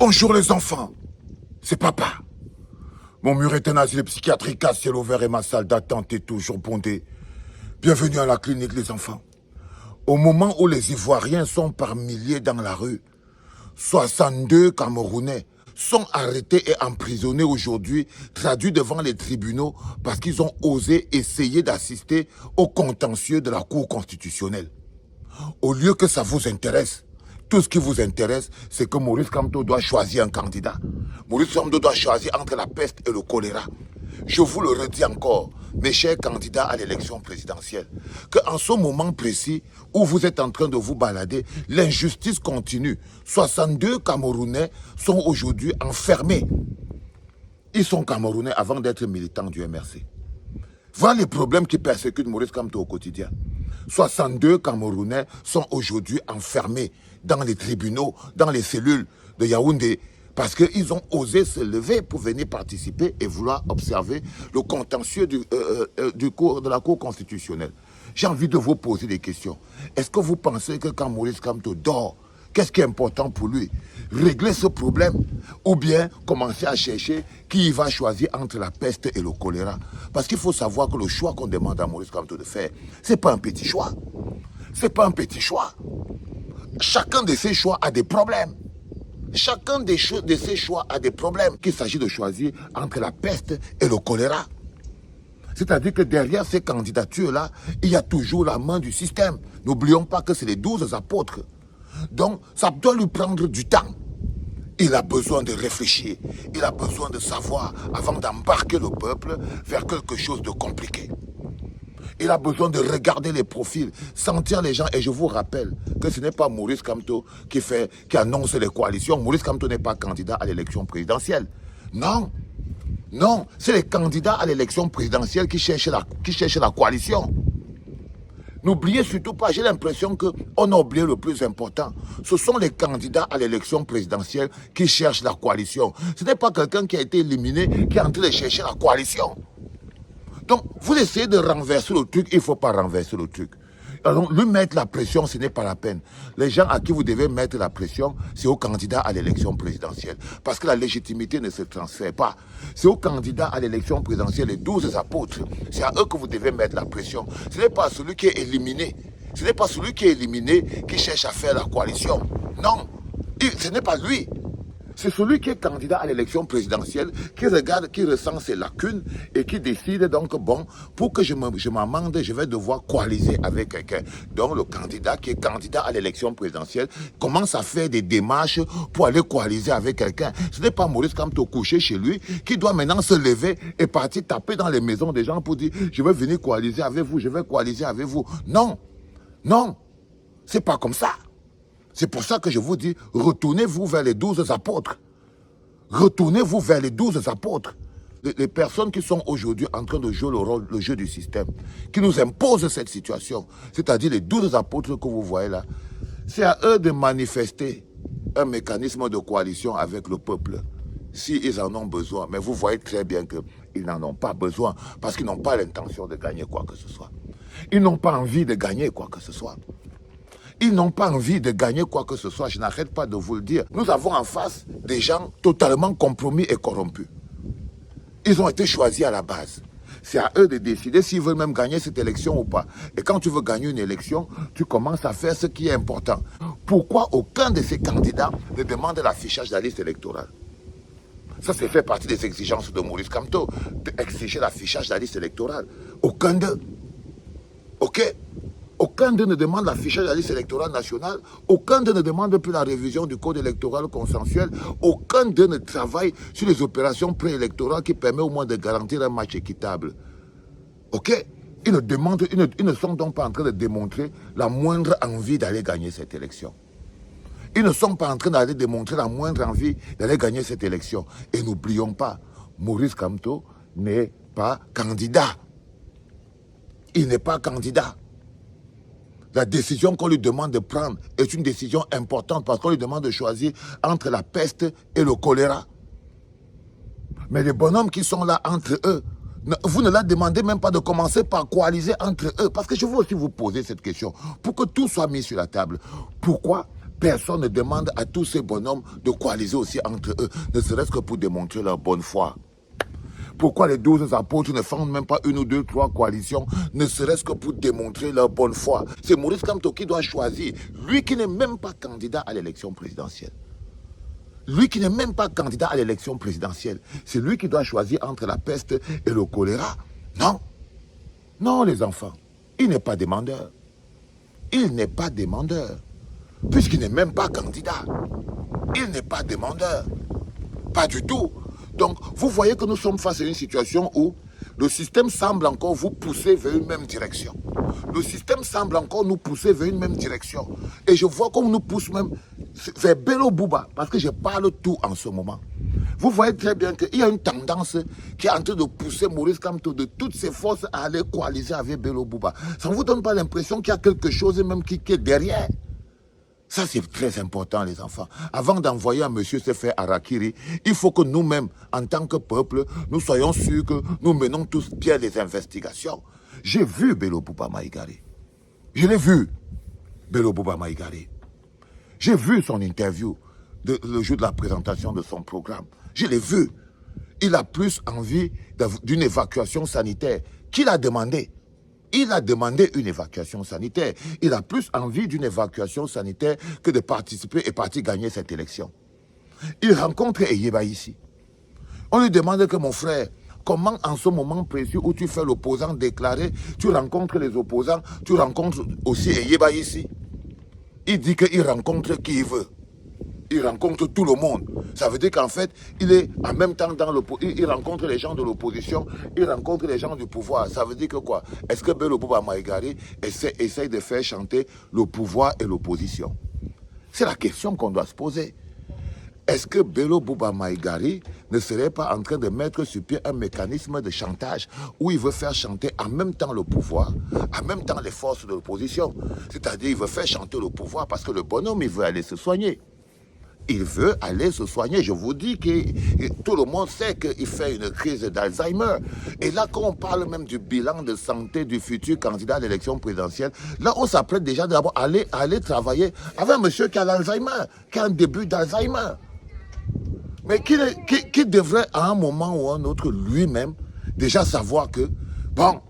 Bonjour les enfants, c'est papa. Mon mur est un asile psychiatrique à ciel ouvert et ma salle d'attente est toujours bondée. Bienvenue à la clinique les enfants. Au moment où les Ivoiriens sont par milliers dans la rue, 62 Camerounais sont arrêtés et emprisonnés aujourd'hui, traduits devant les tribunaux parce qu'ils ont osé essayer d'assister au contentieux de la Cour constitutionnelle. Au lieu que ça vous intéresse, tout ce qui vous intéresse, c'est que Maurice Kamto doit choisir un candidat. Maurice Kamto doit choisir entre la peste et le choléra. Je vous le redis encore, mes chers candidats à l'élection présidentielle, qu'en ce moment précis où vous êtes en train de vous balader, l'injustice continue. 62 Camerounais sont aujourd'hui enfermés. Ils sont Camerounais avant d'être militants du MRC. Voilà les problèmes qui persécutent Maurice Kamto au quotidien. 62 Camerounais sont aujourd'hui enfermés dans les tribunaux, dans les cellules de Yaoundé, parce qu'ils ont osé se lever pour venir participer et vouloir observer le contentieux de la Cour constitutionnelle. J'ai envie de vous poser des questions. Est-ce que vous pensez que quand Maurice Kamto dort, qu'est-ce qui est important pour lui? Régler ce problème ou bien commencer à chercher qui va choisir entre la peste et le choléra? Parce qu'il faut savoir que le choix qu'on demande à Maurice Kamto de faire, ce n'est pas un petit choix. Ce n'est pas un petit choix. Chacun de ces choix a des problèmes. Chacun de ces choix a des problèmes. Qu'il s'agit de choisir entre la peste et le choléra. C'est-à-dire que derrière ces candidatures-là, il y a toujours la main du système. N'oublions pas que c'est les 12 apôtres. Donc, ça doit lui prendre du temps. Il a besoin de réfléchir. Il a besoin de savoir avant d'embarquer le peuple vers quelque chose de compliqué. Il a besoin de regarder les profils, sentir les gens. Et je vous rappelle que ce n'est pas Maurice Kamto qui annonce les coalitions. Maurice Kamto n'est pas candidat à l'élection présidentielle. Non. Non, c'est les candidats à l'élection présidentielle qui cherchent la coalition. N'oubliez surtout pas, j'ai l'impression qu'on a oublié le plus important. Ce sont les candidats à l'élection présidentielle qui cherchent la coalition. Ce n'est pas quelqu'un qui a été éliminé qui est en train de chercher la coalition. Donc, vous essayez de renverser le truc, il ne faut pas renverser le truc. Alors, lui mettre la pression, ce n'est pas la peine. Les gens à qui vous devez mettre la pression, c'est aux candidats à l'élection présidentielle. Parce que la légitimité ne se transfère pas. C'est aux candidats à l'élection présidentielle, les 12 apôtres. C'est à eux que vous devez mettre la pression. Ce n'est pas celui qui est éliminé. Ce n'est pas celui qui est éliminé qui cherche à faire la coalition. Non, ce n'est pas lui. C'est celui qui est candidat à l'élection présidentielle, qui regarde, qui ressent ses lacunes et qui décide donc, bon, pour que je m'amende, je vais devoir coaliser avec quelqu'un. Donc le candidat qui est candidat à l'élection présidentielle commence à faire des démarches pour aller coaliser avec quelqu'un. Ce n'est pas Maurice Kamto couché chez lui qui doit maintenant se lever et partir taper dans les maisons des gens pour dire « je vais venir coaliser avec vous, je vais coaliser avec vous ». Non, non, c'est pas comme ça. C'est pour ça que je vous dis, retournez-vous vers les 12 apôtres. Retournez-vous vers les 12 apôtres. Les personnes qui sont aujourd'hui en train de jouer le jeu du système, qui nous imposent cette situation, c'est-à-dire les 12 apôtres que vous voyez là, c'est à eux de manifester un mécanisme de coalition avec le peuple, s'ils en ont besoin. Mais vous voyez très bien qu'ils n'en ont pas besoin, parce qu'ils n'ont pas l'intention de gagner quoi que ce soit. Ils n'ont pas envie de gagner quoi que ce soit. Ils n'ont pas envie de gagner quoi que ce soit, je n'arrête pas de vous le dire. Nous avons en face des gens totalement compromis et corrompus. Ils ont été choisis à la base. C'est à eux de décider s'ils veulent même gagner cette élection ou pas. Et quand tu veux gagner une élection, tu commences à faire ce qui est important. Pourquoi aucun de ces candidats ne demande l'affichage de la liste électorale? Ça, c'est fait partie des exigences de Maurice Kamto, d'exiger l'affichage de la liste électorale. Aucun d'eux. OK? Aucun d'eux ne demande l'affichage de la liste électorale nationale. Aucun d'eux ne demande plus la révision du code électoral consensuel. Aucun d'eux ne travaille sur les opérations préélectorales qui permettent au moins de garantir un match équitable. OK? Ils ne sont donc pas en train de démontrer la moindre envie d'aller gagner cette élection. Ils ne sont pas en train d'aller démontrer la moindre envie d'aller gagner cette élection. Et n'oublions pas, Maurice Kamto n'est pas candidat. Il n'est pas candidat. La décision qu'on lui demande de prendre est une décision importante parce qu'on lui demande de choisir entre la peste et le choléra. Mais les bonhommes qui sont là entre eux, vous ne leur demandez même pas de commencer par coaliser entre eux. Parce que je veux aussi vous poser cette question, pour que tout soit mis sur la table. Pourquoi personne ne demande à tous ces bonhommes de coaliser aussi entre eux, ne serait-ce que pour démontrer leur bonne foi. Pourquoi les 12 apôtres ne font même pas une ou deux, trois coalitions, ne serait-ce que pour démontrer leur bonne foi? C'est Maurice Kamto qui doit choisir, lui qui n'est même pas candidat à l'élection présidentielle. Lui qui n'est même pas candidat à l'élection présidentielle, c'est lui qui doit choisir entre la peste et le choléra. Non, non les enfants, il n'est pas demandeur. Il n'est pas demandeur, puisqu'il n'est même pas candidat. Il n'est pas demandeur, pas du tout. Donc, vous voyez que nous sommes face à une situation où le système semble encore vous pousser vers une même direction. Le système semble encore nous pousser vers une même direction. Et je vois qu'on nous pousse même vers Bello Bouba, parce que je parle tout en ce moment. Vous voyez très bien qu'il y a une tendance qui est en train de pousser Maurice Kamto de toutes ses forces à aller coaliser avec Bello Bouba. Ça ne vous donne pas l'impression qu'il y a quelque chose même qui est derrière? Ça, c'est très important, les enfants. Avant d'envoyer un monsieur se faire harakiri, il faut que nous-mêmes, en tant que peuple, nous soyons sûrs que nous menons tous bien les investigations. J'ai vu Bello Bouba Maïgari. Je l'ai vu, Bello Bouba Maïgari. J'ai vu son interview le jour de la présentation de son programme. Je l'ai vu. Il a plus envie d'une évacuation sanitaire qu'il a demandé. Il a demandé une évacuation sanitaire. Il a plus envie d'une évacuation sanitaire que de participer et partir gagner cette élection. Il rencontre Eyeba ici. On lui demande que mon frère, comment en ce moment précis où tu fais l'opposant déclaré, tu rencontres les opposants, tu rencontres aussi Eyeba ici. Il dit qu'il rencontre qui il veut. Il rencontre tout le monde. Ça veut dire qu'en fait, il est en même temps dans l'opposition. Il rencontre les gens de l'opposition, il rencontre les gens du pouvoir. Ça veut dire que quoi? Est-ce que Bello Bouba Maïgari essaye de faire chanter le pouvoir et l'opposition? C'est la question qu'on doit se poser. Est-ce que Bello Bouba Maïgari ne serait pas en train de mettre sur pied un mécanisme de chantage où il veut faire chanter en même temps le pouvoir, en même temps les forces de l'opposition? C'est-à-dire il veut faire chanter le pouvoir parce que le bonhomme, il veut aller se soigner. Il veut aller se soigner. Je vous dis que tout le monde sait qu'il fait une crise d'Alzheimer. Et là, quand on parle même du bilan de santé du futur candidat à l'élection présidentielle, là, on s'apprête déjà d'abord à aller travailler avec un monsieur qui a l'Alzheimer, qui a un début d'Alzheimer. Mais qui devrait, à un moment ou un autre, lui-même, déjà savoir que, bon,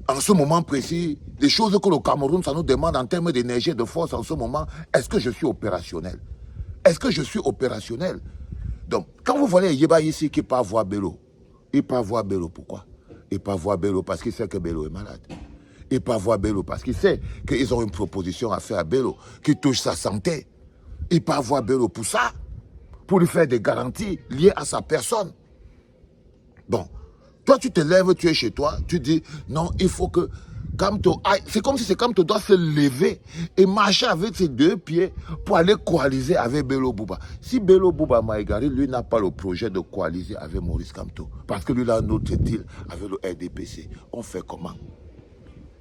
en ce moment précis, les choses que le Cameroun, ça nous demande en termes d'énergie et de force en ce moment, est-ce que je suis opérationnel? Est-ce que je suis opérationnel? Donc, quand vous voyez Yeba ici qui part voir Bello, il part voir Bello pourquoi? Il part voir Bello parce qu'il sait que Bello est malade. Il part voir Bello parce qu'il sait qu'ils ont une proposition à faire à Bello qui touche sa santé. Il part voir Bello pour ça, pour lui faire des garanties liées à sa personne. Bon, toi tu te lèves, tu es chez toi, tu dis non, il faut que Kamto aille. C'est comme si c'est Kamto doit se lever et marcher avec ses deux pieds pour aller coaliser avec Bello Bouba. Si Bello Bouba Maïgari, lui, n'a pas le projet de coaliser avec Maurice Kamto, parce que lui, il a un autre deal avec le RDPC, on fait comment?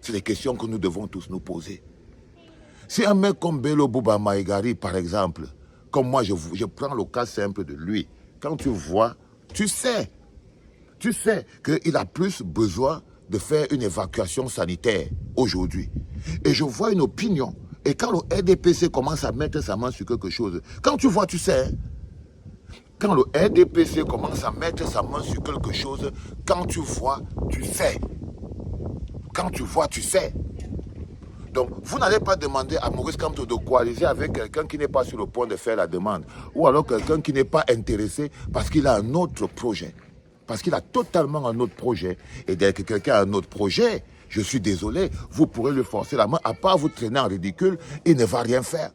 C'est des questions que nous devons tous nous poser. Si un mec comme Bello Bouba Maïgari, par exemple, comme moi, je prends le cas simple de lui, quand tu vois, tu sais qu'il a plus besoin de faire une évacuation sanitaire aujourd'hui. Et je vois une opinion. Et quand le RDPC commence à mettre sa main sur quelque chose, quand tu vois, tu sais. Quand le RDPC commence à mettre sa main sur quelque chose, quand tu vois, tu sais. Quand tu vois, tu sais. Donc, vous n'allez pas demander à Maurice Kamto de coaliser avec quelqu'un qui n'est pas sur le point de faire la demande. Ou alors quelqu'un qui n'est pas intéressé parce qu'il a un autre projet. Parce qu'il a totalement un autre projet. Et dès que quelqu'un a un autre projet, je suis désolé, vous pourrez lui forcer la main. À part vous traîner en ridicule, il ne va rien faire.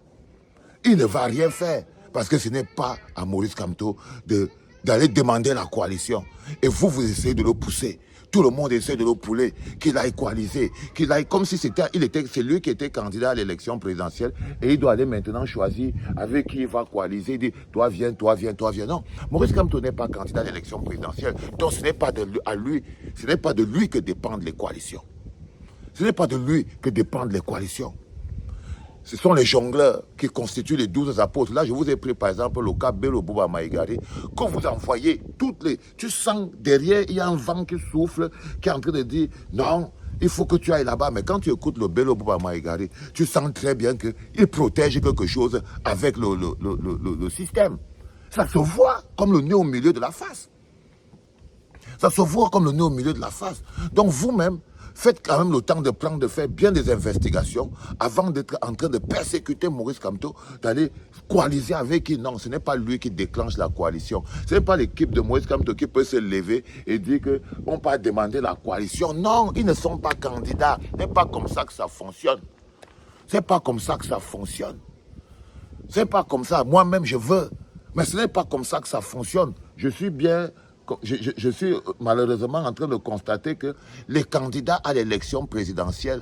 Il ne va rien faire. Parce que ce n'est pas à Maurice Kamto d'aller demander la coalition. Et vous essayez de le pousser. Tout le monde essaie de le pouler, qu'il aille coaliser, qu'il aille comme si c'est lui qui était candidat à l'élection présidentielle et il doit aller maintenant choisir avec qui il va coaliser. Il dit, toi viens, toi viens, toi viens. Non, Maurice Kamto n'est pas candidat à l'élection présidentielle. Donc ce n'est pas de lui que dépendent les coalitions. Ce n'est pas de lui que dépendent les coalitions. Ce sont les jongleurs qui constituent les 12 apôtres. Là, je vous ai pris par exemple le cas Bello Bouba Maïgari. Quand vous envoyez tu sens derrière, il y a un vent qui souffle, qui est en train de dire non, Il faut que tu ailles là-bas. Mais quand tu écoutes le Bello Bouba Maïgari, tu sens très bien qu'il protège quelque chose avec le système. Ça se voit comme le nez au milieu de la face. Ça se voit comme le nez au milieu de la face. Donc vous-même, faites quand même le temps de faire bien des investigations avant d'être en train de persécuter Maurice Kamto, d'aller coaliser avec qui. Non, ce n'est pas lui qui déclenche la coalition. Ce n'est pas l'équipe de Maurice Kamto qui peut se lever et dire qu'on peut demander la coalition. Non, ils ne sont pas candidats. Ce n'est pas comme ça que ça fonctionne. Ce n'est pas comme ça que ça fonctionne. Ce n'est pas comme ça. Moi-même, je veux. Mais ce n'est pas comme ça que ça fonctionne. Je suis malheureusement en train de constater que les candidats à l'élection présidentielle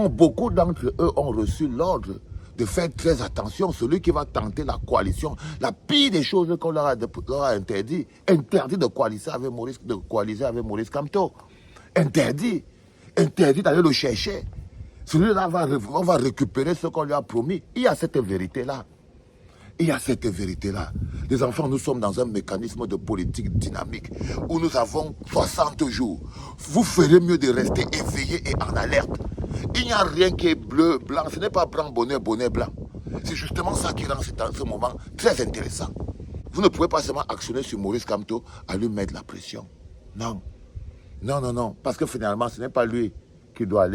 beaucoup d'entre eux ont reçu l'ordre de faire très attention. Celui qui va tenter la coalition, la pire des choses qu'on leur a interdit de coaliser avec Maurice Kamto. Interdit d'aller le chercher. Celui-là on va récupérer ce qu'on lui a promis. Il y a cette vérité-là. Il y a cette vérité-là. Les enfants, nous sommes dans un mécanisme de politique dynamique où nous avons 60 jours. Vous ferez mieux de rester éveillé et en alerte. Il n'y a rien qui est bleu, blanc. Ce n'est pas blanc, bonnet, blanc. C'est justement ça qui rend ce moment très intéressant. Vous ne pouvez pas seulement actionner sur Maurice Kamto à lui mettre la pression. Non. Non. Parce que finalement, ce n'est pas lui qui doit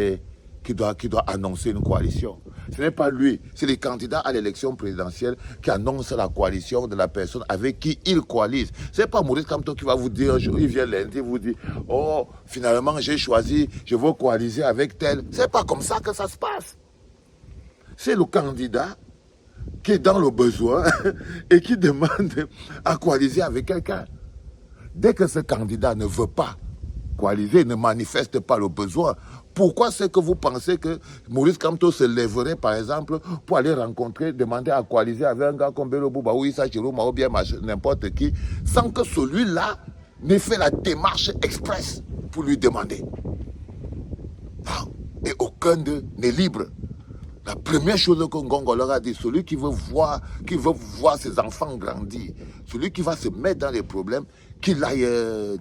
annoncer une coalition. Ce n'est pas lui, c'est les candidats à l'élection présidentielle qui annoncent la coalition de la personne avec qui il coalise. Ce n'est pas Maurice Kamto qui va vous dire un jour, il vient lundi, vous dit, oh, finalement j'ai choisi, je veux coaliser avec tel. Ce n'est pas comme ça que ça se passe. C'est le candidat qui est dans le besoin et qui demande à coaliser avec quelqu'un. Dès que ce candidat ne veut pas coaliser, ne manifeste pas le besoin, pourquoi c'est que vous pensez que Maurice Kamto se lèverait, par exemple, pour aller rencontrer, demander à coaliser avec un gars comme Bello Bouba ou Issa Chirouma ou bien n'importe qui, sans que celui-là n'ait fait la démarche express pour lui demander? Non. Et aucun d'eux n'est libre. La première chose que Ngongo leur a dit, celui qui veut voir ses enfants grandir, celui qui va se mettre dans les problèmes, qu'il aille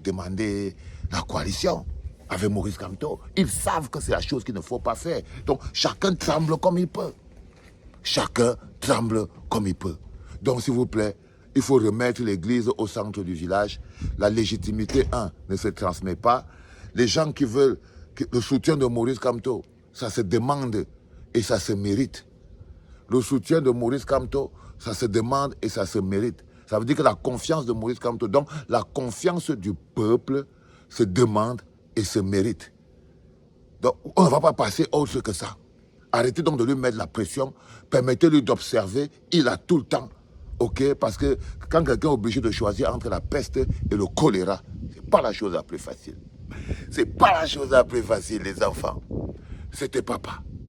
demander la coalition avec Maurice Kamto. Ils savent que c'est la chose qu'il ne faut pas faire. Donc chacun tremble comme il peut. Chacun tremble comme il peut. Donc s'il vous plaît, il faut remettre l'église au centre du village. La légitimité, ne se transmet pas. Les gens qui veulent le soutien de Maurice Kamto, ça se demande et ça se mérite. Le soutien de Maurice Kamto, ça se demande et ça se mérite. Ça veut dire que la confiance de Maurice Kamto, donc la confiance du peuple se demande et se mérite. Donc on ne va pas passer autre que ça. Arrêtez donc de lui mettre la pression, permettez-lui d'observer, il a tout le temps. Ok, parce que quand quelqu'un est obligé de choisir entre la peste et le choléra, c'est pas la chose la plus facile. C'est pas la chose la plus facile, les enfants. C'était papa.